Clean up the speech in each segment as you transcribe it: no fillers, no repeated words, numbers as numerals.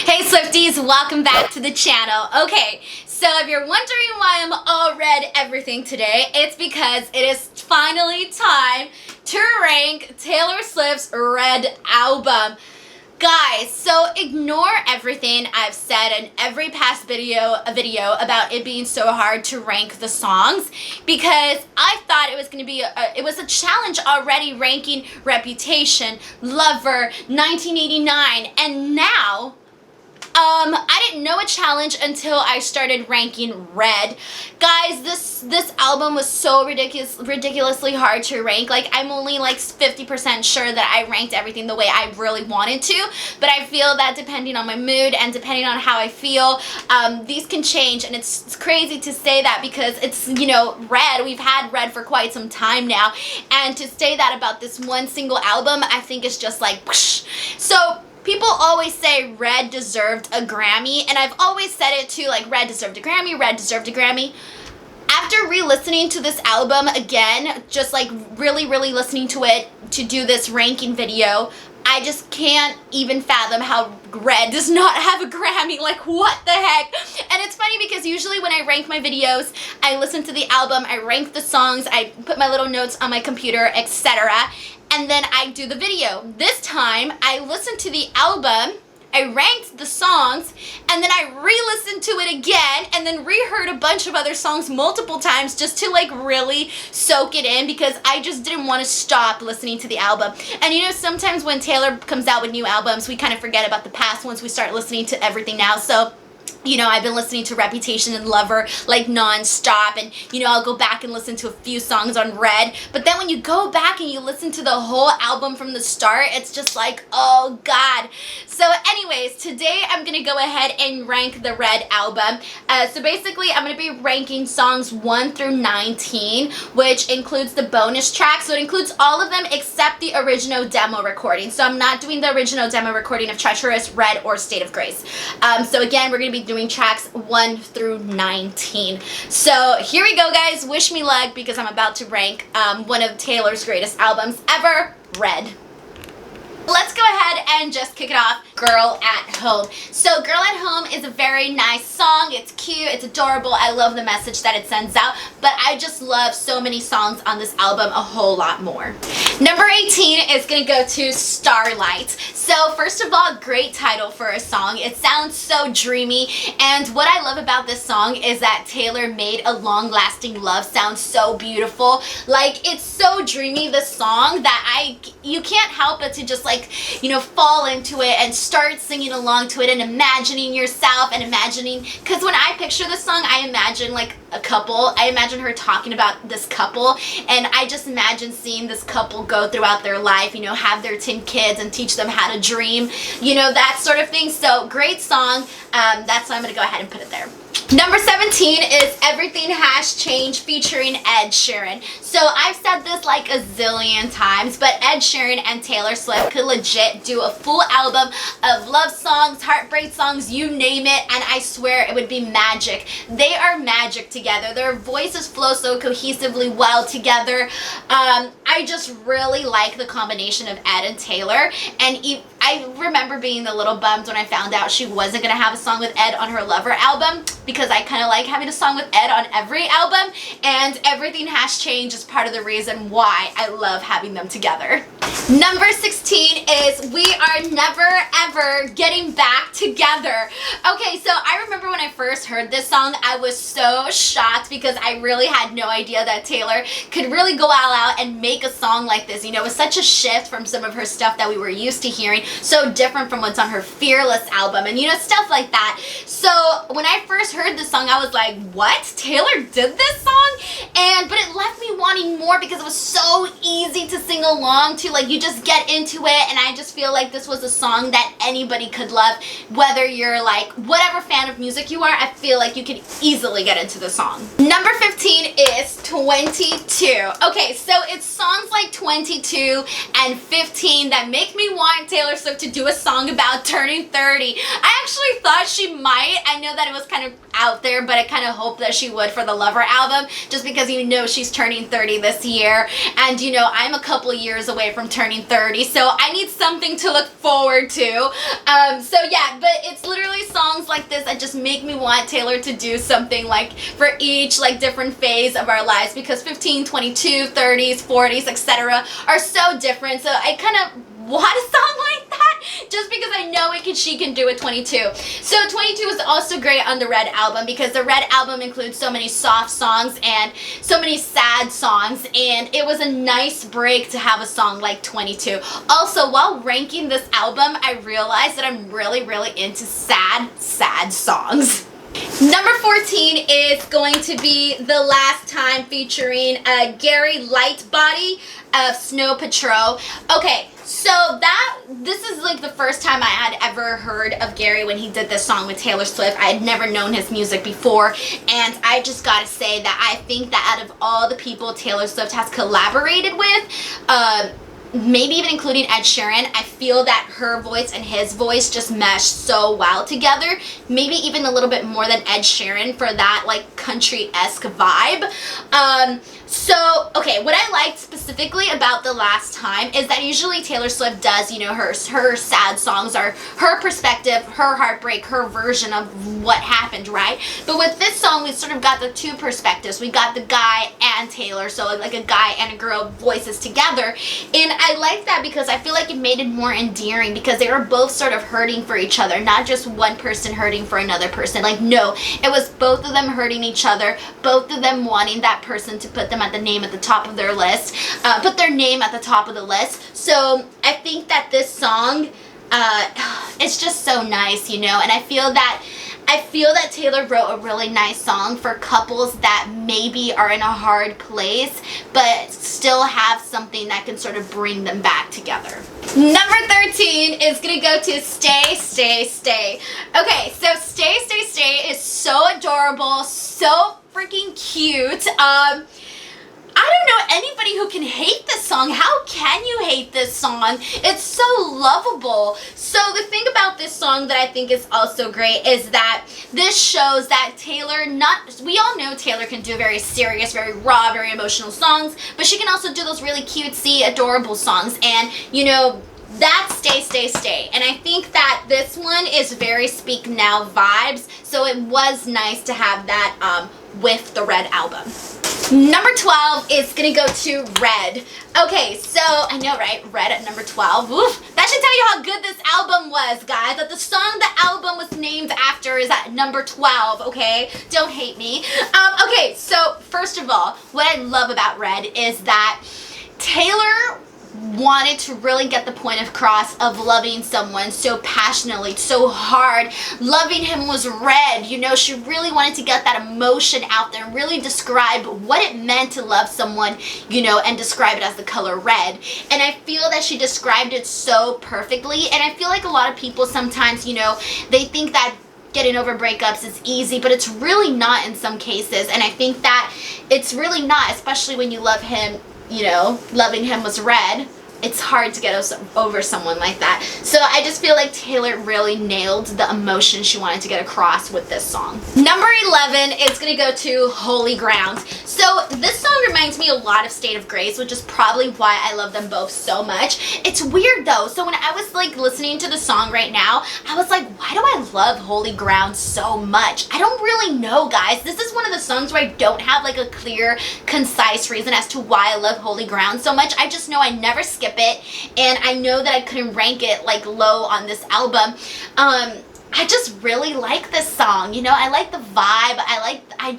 Hey Swifties, welcome back to the channel. Okay, so if you're wondering why I'm all red everything today, it's because it is finally time to rank Taylor Swift's Red album. Guys, so ignore everything I've said in every past video about it being so hard to rank the songs, because I thought it was going to be it was a challenge already ranking Reputation, Lover, 1989, and now I didn't know a challenge until I started ranking Red. Guys, this album was so ridiculously hard to rank. Like, I'm only like 50% sure that I ranked everything the way I really wanted to, but I feel that depending on my mood and depending on how I feel, these can change, and it's crazy to say that because it's, you know, Red. We've had Red for quite some time now, and to say that about this one single album, I think is just like, whoosh. So people always say Red deserved a Grammy, and I've always said it too, like, Red deserved a Grammy, Red deserved a Grammy. After re-listening to this album again, just like really listening to it to do this ranking video, I just can't even fathom how Red does not have a Grammy. Like, what the heck? And it's funny because usually when I rank my videos, I listen to the album, I rank the songs, I put my little notes on my computer, etc., and then I do the video. This time, I listened to the album, I ranked the songs, and then I re-listened to it again, and then reheard a bunch of other songs multiple times just to like really soak it in, because I just didn't want to stop listening to the album. And you know, sometimes when Taylor comes out with new albums, we kind of forget about the past ones. We start listening to everything now. So, you know, I've been listening to Reputation and Lover like non-stop, and you know, I'll go back and listen to a few songs on Red, but then when you go back and you listen to the whole album from the start, it's just like, oh god. So anyways, today I'm gonna go ahead and rank the Red album. So basically I'm gonna be ranking songs 1 through 19, which includes the bonus track. So it includes all of them except the original demo recording. So I'm not doing the original demo recording of Treacherous, Red, or State of Grace. So again, we're gonna be doing tracks 1 through 19. So here we go, guys. Wish me luck, because I'm about to rank one of Taylor's greatest albums ever, Red. Let's go ahead and just kick it off. Girl at Home. So Girl at Home is a very nice song. It's cute, it's adorable. I love the message that it sends out, but I just love so many songs on this album a whole lot more. Number 18 is gonna go to Starlight. So first of all, great title for a song. It sounds so dreamy, and what I love about this song is that Taylor made a long-lasting love sound so beautiful. Like, it's so dreamy, this song, that you can't help but to just like, you know, fall into it and start singing along to it and imagining yourself and imagining, because when I picture this song, I imagine like a couple. I imagine her talking about this couple, and I just imagine seeing this couple go throughout their life, you know, have their 10 kids and teach them how to dream, you know, that sort of thing. So great song. That's why I'm gonna go ahead and put it there. Number 17 is Everything Has Changed featuring Ed Sheeran. So I've said this like a zillion times, but Ed Sheeran and Taylor Swift could legit do a full album of love songs, heartbreak songs, you name it, and I swear it would be magic. They are magic together. Their voices flow so cohesively well together. I just really like the combination of Ed and Taylor, and I remember being a little bummed when I found out she wasn't going to have a song with Ed on her Lover album, because I kind of like having a song with Ed on every album, and Everything Has Changed is part of the reason why I love having them together. Number 16 is We Are Never Ever Getting Back Together. Okay, so I remember when I first heard this song, I was so shocked because I really had no idea that Taylor could really go all out and make a song like this. You know, it was such a shift from some of her stuff that we were used to hearing, so different from what's on her Fearless album, and you know, stuff like that. So when I first heard this song, I was like, what? Taylor did this song? But it left me wanting more because it was so easy to sing along to. Like, you just get into it, and I just feel like this was a song that anybody could love, whether you're like whatever fan of music you are. I feel like you could easily get into the song. Number 15 is 22. Okay, so it's songs like 22 and 15 that make me want Taylor Swift to do a song about turning 30. I actually thought she might. I know that it was kind of out there, but I kind of hoped that she would for the Lover album, just because you know she's turning 30 this year, and you know I'm a couple years away from turning 30, so I need something to look forward to. So yeah, but it's literally songs like this that just make me want Taylor to do something like for each like different phase of our lives, because 15, 22, 30s, 40s, etc. are so different. So I kind of want a song like that just because I know she can do it 22. So 22 is also great on the Red album, because the Red album includes so many soft songs and so many sad songs, and it was a nice break to have a song like 22. Also, while ranking this album, I realized that I'm really into sad songs. Number 14 is going to be The Last Time, featuring Gary Lightbody of Snow Patrol. Okay, so this is like the first time I had ever heard of Gary when he did this song with Taylor Swift. I had never known his music before, and I just gotta say that I think that out of all the people Taylor Swift has collaborated with, maybe even including Ed Sheeran, I feel that her voice and his voice just mesh so well together. Maybe even a little bit more than Ed Sheeran for that like country-esque vibe. So, okay, what I liked specifically about The Last Time is that usually Taylor Swift does, you know, her sad songs are her perspective, her heartbreak, her version of what happened, right? But with this song, we sort of got the two perspectives. We got the guy and Taylor, so like a guy and a girl voices together. And I like that because I feel like it made it more endearing, because they were both sort of hurting for each other, not just one person hurting for another person. Like, no, it was both of them hurting each other, both of them wanting that person to put them at the name at the top of their list, put their name at the top of the list. So I think that this song, it's just so nice, you know, and I feel that Taylor wrote a really nice song for couples that maybe are in a hard place, but still have something that can sort of bring them back together. Number 13 is gonna go to Stay, Stay, Stay. Okay, so Stay, Stay, Stay is so adorable, so freaking cute. I don't know anybody who can hate this song. How can you hate this song? It's so lovable. So the thing about this song that I think is also great is that this shows that Taylor, we all know Taylor can do very serious, very raw, very emotional songs, but she can also do those really cutesy, adorable songs. And, you know, that's Stay, Stay, Stay. And I think that this one is very Speak Now vibes, so it was nice to have that with the Red album. Number 12 is gonna go to Red. Okay, so I know, right? Red at number 12. Oof, that should tell you how good this album was, guys. That the song the album was named after is at number 12, okay? Don't hate me. Okay, so first of all, what I love about Red is that Taylor wanted to really get the point across of loving someone so passionately, so hard. Loving him was red, you know, she really wanted to get that emotion out there and really describe what it meant to love someone, you know, and describe it as the color red. And I feel that she described it so perfectly, and I feel like a lot of people sometimes, you know, they think that getting over breakups is easy, but it's really not in some cases. And I think that it's really not, especially when you love him, you know, loving him was red. It's hard to get over someone like that. So I just feel like Taylor really nailed the emotion she wanted to get across with this song. Number 11 is gonna go to Holy Ground. So this song reminds me a lot of State of Grace, which is probably why I love them both so much. It's weird though. So when I was like listening to the song right now, I was like, why do I love Holy Ground so much? I don't really know, guys. This is one of the songs where I don't have like a clear, concise reason as to why I love Holy Ground so much. I just know I never skip it, and I know that I couldn't rank it like low on this album. I just really like this song, you know. I like the vibe. I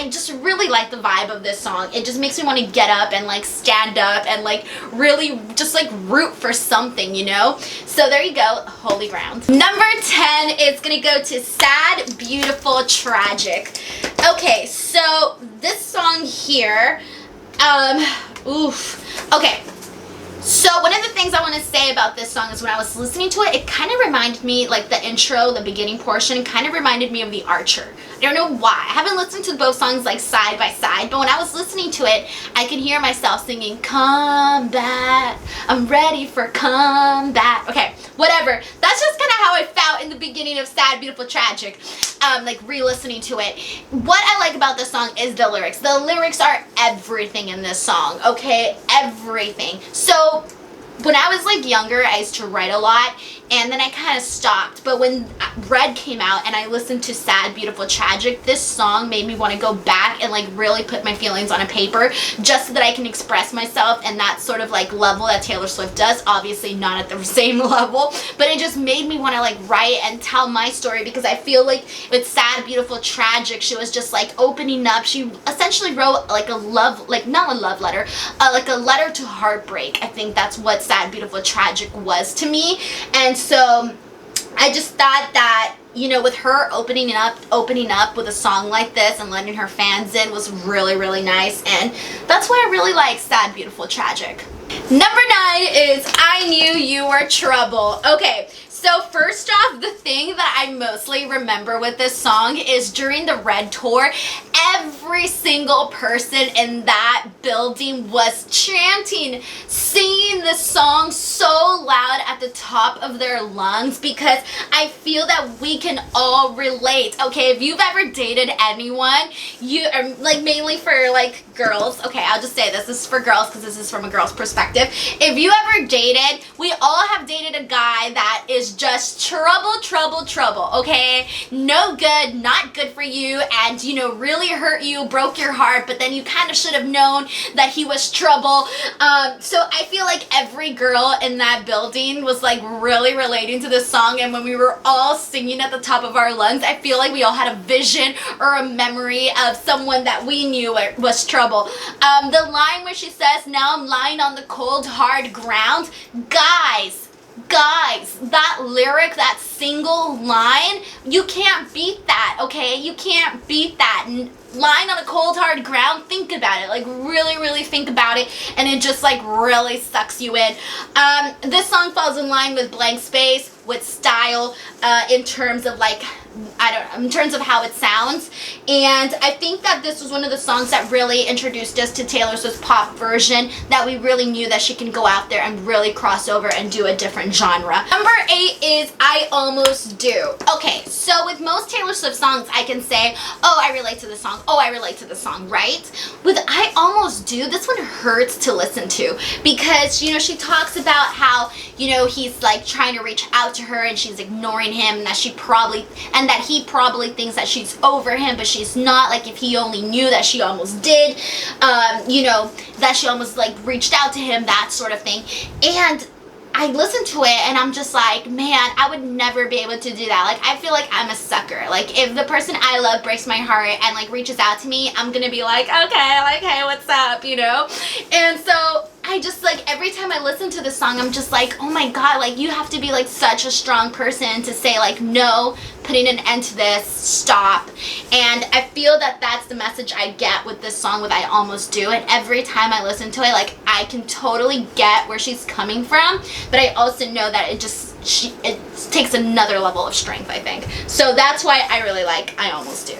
just really like the vibe of this song. It just makes me want to get up and like stand up and like really just like root for something, you know. So there you go, Holy Ground. Number 10 is gonna go to Sad, Beautiful, Tragic. Okay, so this song here, oof. Okay. So one of the things I want to say about this song is when I was listening to it, it kind of reminded me, like the intro, the beginning portion, kind of reminded me of The Archer. I don't know why. I haven't listened to both songs like side by side, but when I was listening to it, I could hear myself singing, combat, I'm ready for combat. Okay, whatever. That's just kind of how I felt in the beginning of Sad, Beautiful, Tragic, like re-listening to it. What I like about this song is the lyrics. The lyrics are everything in this song, okay? Everything. So when I was like younger, I used to write a lot, and then I kind of stopped. But when Red came out and I listened to Sad, Beautiful, Tragic, this song made me want to go back and like really put my feelings on a paper just so that I can express myself in that sort of like level that Taylor Swift does. Obviously not at the same level, but it just made me want to like write and tell my story, because I feel like with Sad, Beautiful, Tragic, she was just like opening up. She essentially wrote like a love, like not a love letter, like a letter to heartbreak. I think that's what Sad, Beautiful, Tragic was to me. And so I just thought that, you know, with her opening up with a song like this and letting her fans in was really, really nice. And that's why I really like Sad, Beautiful, Tragic. Number 9 is I Knew You Were Trouble. Okay, so first off, the thing that I mostly remember with this song is during the Red tour, every single person in that building was chanting, singing this song so loud at the top of their lungs, because I feel that we can all relate. Okay, if you've ever dated anyone, you are like, mainly for like girls, okay, I'll just say this is for girls because this is from a girl's perspective. If you ever dated, we all have dated a guy that is just trouble, trouble, trouble, okay? No good, not good for you, and you know, really hurt you, broke your heart, but then you kind of should have known that he was trouble. So I feel like every girl in that building was like really relating to this song, and when we were all singing at the top of our lungs, I feel like we all had a vision or a memory of someone that we knew was trouble. The line where she says, now I'm lying on the cold hard ground, guys, that lyric, that single line, you can't beat that, okay? You can't beat that. Lying on a cold hard ground, think about it, like really, really think about it, and it just like really sucks you in. This song falls in line with Blank Space, with style, in terms of like, in terms of how it sounds. And I think that this was one of the songs that really introduced us to Taylor Swift's pop version, that we really knew that she can go out there and really cross over and do a different genre. Number 8 is I Almost Do. Okay, so with most Taylor Swift songs, I can say, oh, I relate to this song, oh, I relate to this song, right? With I Almost Do, this one hurts to listen to, because, you know, she talks about how, you know, he's like trying to reach out to her and she's ignoring him, and that he probably thinks that she's over him, but she's not. Like, if he only knew that she almost did, you know, that she almost like reached out to him, that sort of thing. And I listen to it and I'm just like, man, I would never be able to do that. Like, I feel like I'm a sucker. Like, if the person I love breaks my heart and like reaches out to me, I'm gonna be like, okay, like, hey, what's up, you know? And so I just like, every time I listen to this song, I'm just like, oh my god, like, you have to be like such a strong person to say like, no, putting an end to this, stop. And I feel that that's the message I get with this song, with I Almost Do. And every time I listen to it, like, I can totally get where she's coming from, but I also know that it takes another level of strength, I think. So that's why I really like I Almost Do.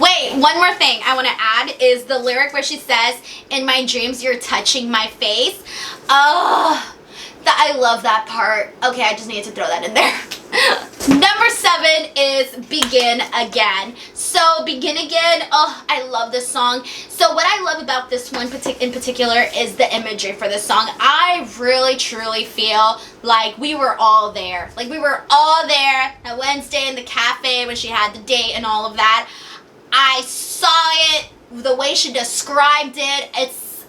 Wait, one more thing I want to add is the lyric where she says, in my dreams you're touching my face. Oh, I love that part. Okay, I just needed to throw that in there. Number 7 is Begin Again. So Begin Again, oh, I love this song. So what I love about this one in particular is the imagery for this song. I really truly feel like we were all there. Like, we were all there that Wednesday in the cafe when she had the date and all of that. I saw it, the way she described it.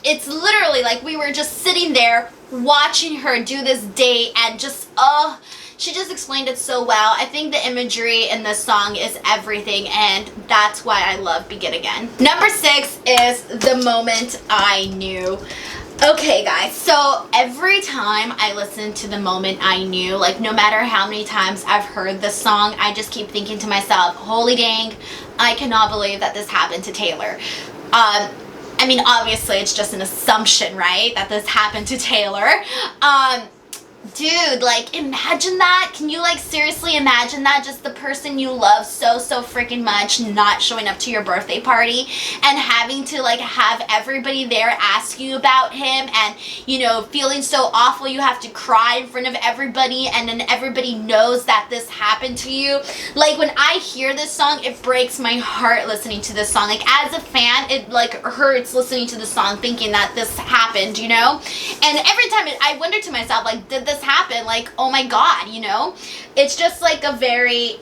It's literally like we were just sitting there watching her do this date, and just, oh, she just explained it so well. I think the imagery in this song is everything, and that's why I love Begin Again. Number 6 is The Moment I Knew. Okay, guys, so every time I listen to The Moment I Knew, like, no matter how many times I've heard this song, I just keep thinking to myself, holy dang, I cannot believe that this happened to Taylor. I mean, obviously it's just an assumption, right, that this happened to Taylor. Dude, like, imagine that. Can you, like, seriously imagine that? Just the person you love so freaking much not showing up to your birthday party and having to, like, have everybody there ask you about him and, you know, feeling so awful you have to cry in front of everybody and then everybody knows that this happened to you. Like, when I hear this song, it breaks my heart listening to this song. Like, as a fan, it, like, hurts listening to the song thinking that this happened, you know? And every time I wonder to myself, like, did this happen? Like, oh my god, you know? It's just like a very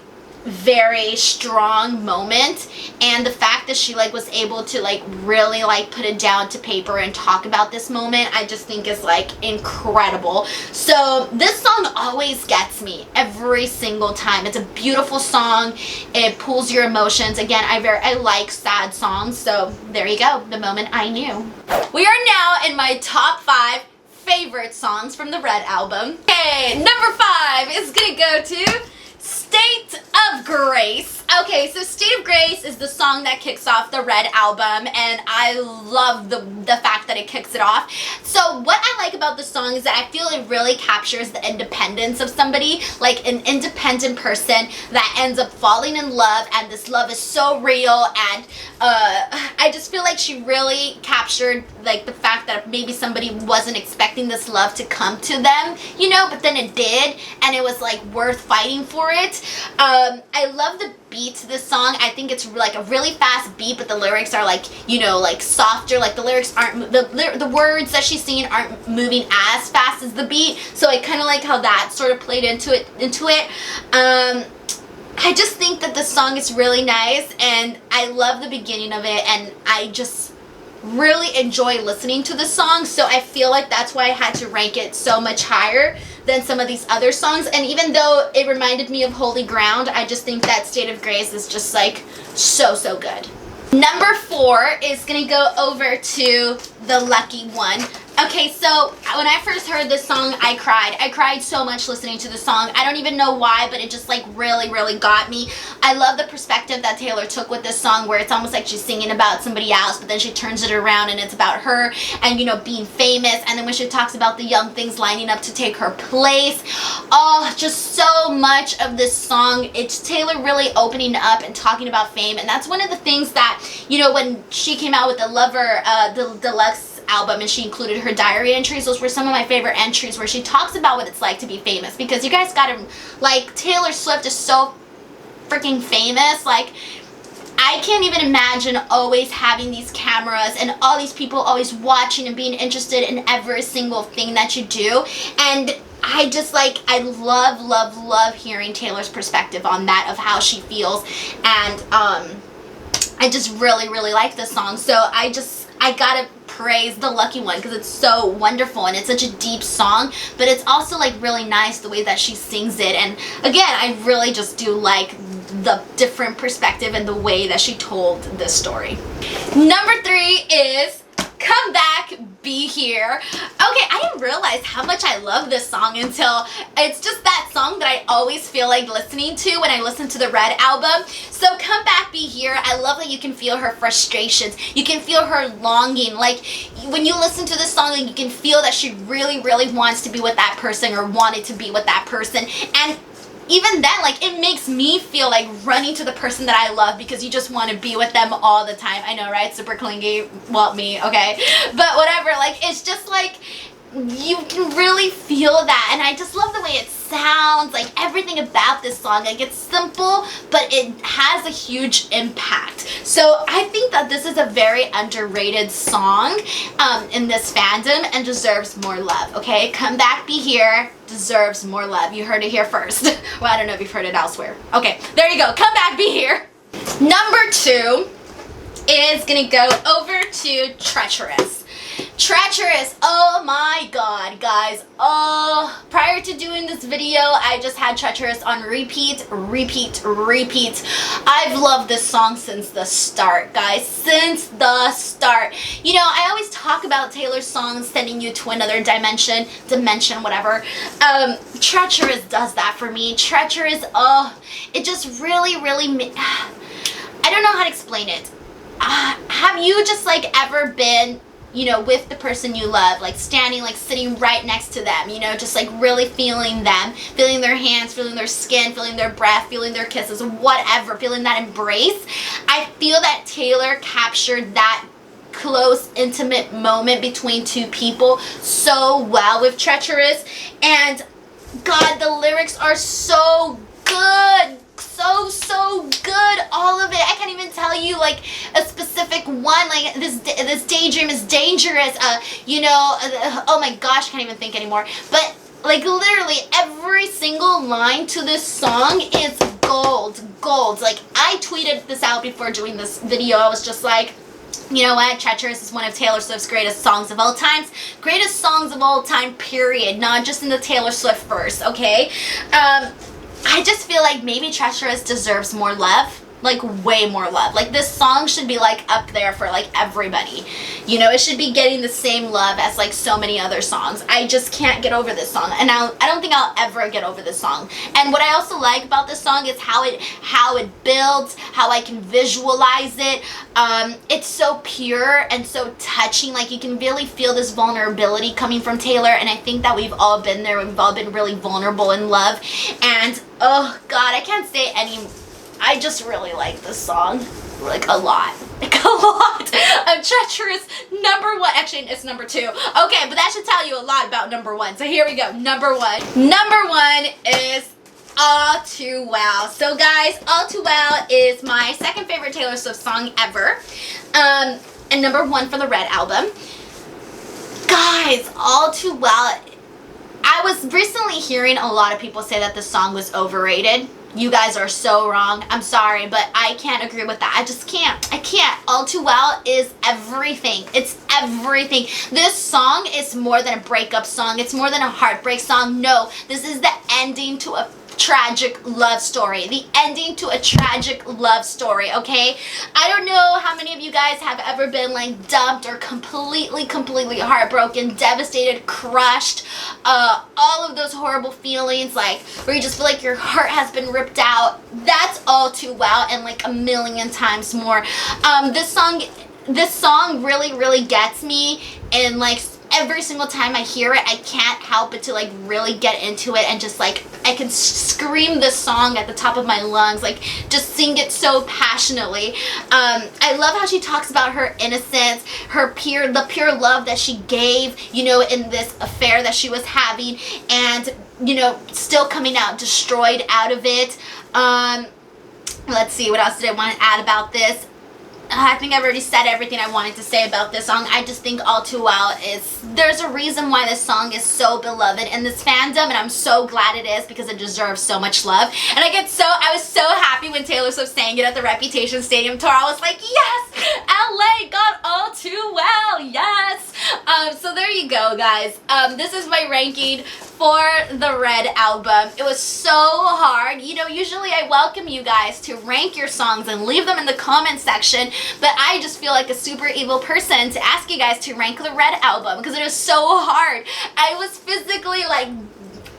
strong moment, and the fact that she, like, was able to, like, really, like, put it down to paper and talk about this moment, I just think is, like, incredible. So this song always gets me every single time. It's a beautiful song. It pulls your emotions. Again, I like sad songs, so there you go, the moment I knew. We are now in my top 5 favorite songs from the Red album. Okay, number 5 is gonna go to State of Grace. Okay, so State of Grace is the song that kicks off the Red album, and I love the fact that it kicks it off. So what I like about the song is that I feel it really captures the independence of somebody, like an independent person that ends up falling in love, and this love is so real, and I just feel like she really captured, like, the fact that maybe somebody wasn't expecting this love to come to them, you know, but then it did, and it was, like, worth fighting for it. I love the beat to this song. I think it's like a really fast beat, but the lyrics are, like, you know, like, softer. Like, the lyrics aren't, the words that she's singing aren't moving as fast as the beat, so I kind of like how that sort of played into it. I just think that the song is really nice, and I love the beginning of it, and I just really enjoy listening to the song, so I feel like that's why I had to rank it so much higher than some of these other songs. And even though it reminded me of Holy Ground, I just think that State of Grace is just, like, so good. Number 4 is gonna go over to The Lucky One. Okay, so when I first heard this song, I cried. I cried so much listening to the song. I don't even know why, but it just, like, really got me. I love the perspective that Taylor took with this song, where it's almost like she's singing about somebody else, but then she turns it around and it's about her and, you know, being famous. And then when she talks about the young things lining up to take her place, oh, just so much of this song. It's Taylor really opening up and talking about fame, and that's one of the things that, you know, when she came out with the Lover, the deluxe album, and she included her diary entries, those were some of my favorite entries, where she talks about what it's like to be famous. Because you guys gotta, like, Taylor Swift is so freaking famous. Like, I can't even imagine always having these cameras and all these people always watching and being interested in every single thing that you do. And I just, like, I love hearing Taylor's perspective on that, of how she feels. And I just really like this song. So I gotta praise The Lucky One, because it's so wonderful and it's such a deep song, but it's also, like, really nice the way that she sings it. And again, I really just do like the different perspective and the way that she told this story. Number 3 is Come Back, Be Here. Okay, I didn't realize how much I love this song until it's just that song that I always feel like listening to when I listen to the Red album. So Come Back, Be Here, I love that you can feel her frustrations. You can feel her longing. Like, when you listen to this song, like, you can feel that she really wants to be with that person, or wanted to be with that person. And even then, like, it makes me feel like running to the person that I love, because you just want to be with them all the time. I know, right? Super clingy. Well, me, okay? But whatever, like, it's just like, you can really feel that, and I just love the way it sounds. Like, everything about this song, like, it's simple, but it has a huge impact. So I think that this is a very underrated song in this fandom, and deserves more love, okay? Come Back, Be Here deserves more love. You heard it here first. Well, I don't know if you've heard it elsewhere. Okay, there you go. Come Back, Be Here. Number 2 is gonna go over to Treacherous. Treacherous, oh my god, guys. Oh, prior to doing this video, I just had Treacherous on repeat. I've loved this song since the start, guys, since the start. You know, I always talk about Taylor's songs sending you to another dimension, whatever. Treacherous does that for me. Treacherous, oh, it just really I don't know how to explain it. have you just like ever been, you know, with the person you love, like standing, like sitting right next to them, you know, just like really feeling them, feeling their hands, feeling their skin, feeling their breath, feeling their kisses, whatever, feeling that embrace? I feel that Taylor captured that close, intimate moment between two people so well with Treacherous. And God, the lyrics are so good. So good, all of it. I can't even tell you like a specific one, like this daydream is dangerous, you know, oh my gosh, I can't even think anymore. But like literally every single line to this song is gold. Like I tweeted this out before doing this video. I was just like, you know what, Treacherous is one of Taylor Swift's greatest songs of all time. Greatest songs of all time, period. Not just in the Taylor Swift verse, okay? I just feel like maybe Treacherous deserves more love. Like way more love. Like this song should be like up there for like everybody. You know, it should be getting the same love as like so many other songs. I just can't get over this song, and I don't think I'll ever get over this song. And what I also like about this song is how it builds, how I can visualize it. It's so pure and so touching. Like you can really feel this vulnerability coming from Taylor, and I think that we've all been there. We've all been really vulnerable in love, and oh God, I can't say any. I just really like this song, like a lot. Like a lot. Treacherous, number one. Actually, it's number 2. Okay, but that should tell you a lot about number 1. So here we go, number 1. Number 1 is All Too Well. So guys, All Too Well is my second favorite Taylor Swift song ever. And number 1 for the Red album. Guys, All Too Well. I was recently hearing a lot of people say that the song was overrated. You guys are so wrong. I'm sorry, but I can't agree with that. I just can't. I can't. All Too Well is everything. It's everything. This song is more than a breakup song. It's more than a heartbreak song. No, this is the ending to a tragic love story. The ending to a tragic love story, okay? I don't know how many of you guys have ever been like dumped or completely heartbroken, devastated, crushed, all of those horrible feelings, like where you just feel like your heart has been ripped out. That's All Too Well, and like a million times more. This song really gets me, and like every single time I hear it, I can't help but to like really get into it, and just like I can scream this song at the top of my lungs, like just sing it so passionately. I love how she talks about her innocence, the pure love that she gave, you know, in this affair that she was having, and you know, still coming out destroyed out of it. Let's see, what else did I want to add about this? I think I've already said everything I wanted to say about this song. I just think All Too Well there's a reason why this song is so beloved in this fandom, and I'm so glad it is, because it deserves so much love. And I was so happy when Taylor Swift sang it at the Reputation Stadium tour. I was like, yes, LA got All Too Well, yes. So there you go, guys. This is my ranking for the Red album. It was so hard. You know, usually I welcome you guys to rank your songs and leave them in the comment section, but I just feel like a super evil person to ask you guys to rank the Red album, because it is so hard. I was physically like,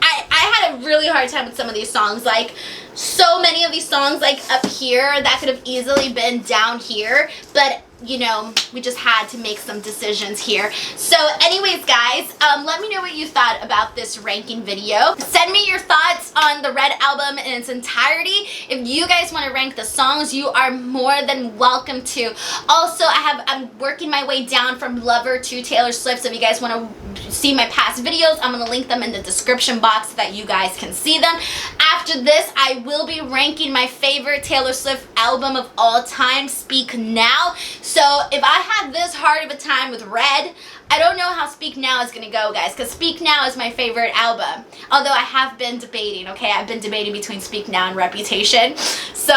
I had a really hard time with some of these songs. Like, so many of these songs, like up here, that could have easily been down here, but you know, we just had to make some decisions here. So anyways, guys, let me know what you thought about this ranking video. Send me your thoughts on the Red album in its entirety. If you guys want to rank the songs, you are more than welcome to. Also, I'm working my way down from Lover to Taylor Swift, so if you guys want to see my past videos, I'm going to link them in the description box so that you guys can see them. After this, I will be ranking my favorite Taylor Swift album of all time, Speak Now. So if I had this hard of a time with Red, I don't know how Speak Now is going to go, guys, because Speak Now is my favorite album. Although I have been debating, okay? I've been debating between Speak Now and Reputation. So,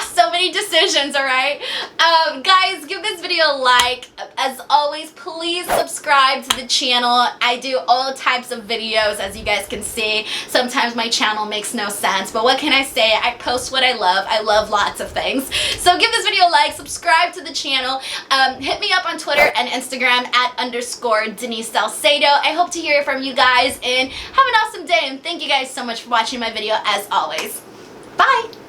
so many decisions, alright? Guys, give this video a like. As always, please subscribe to the channel. I do all types of videos, as you guys can see. Sometimes my channel makes no sense, but what can I say? I post what I love. I love lots of things. So give this video a like, subscribe to the channel. Hit me up on Twitter and Instagram at _Denise Salcedo. I hope to hear from you guys, and have an awesome day, and thank you guys so much for watching my video as always. Bye!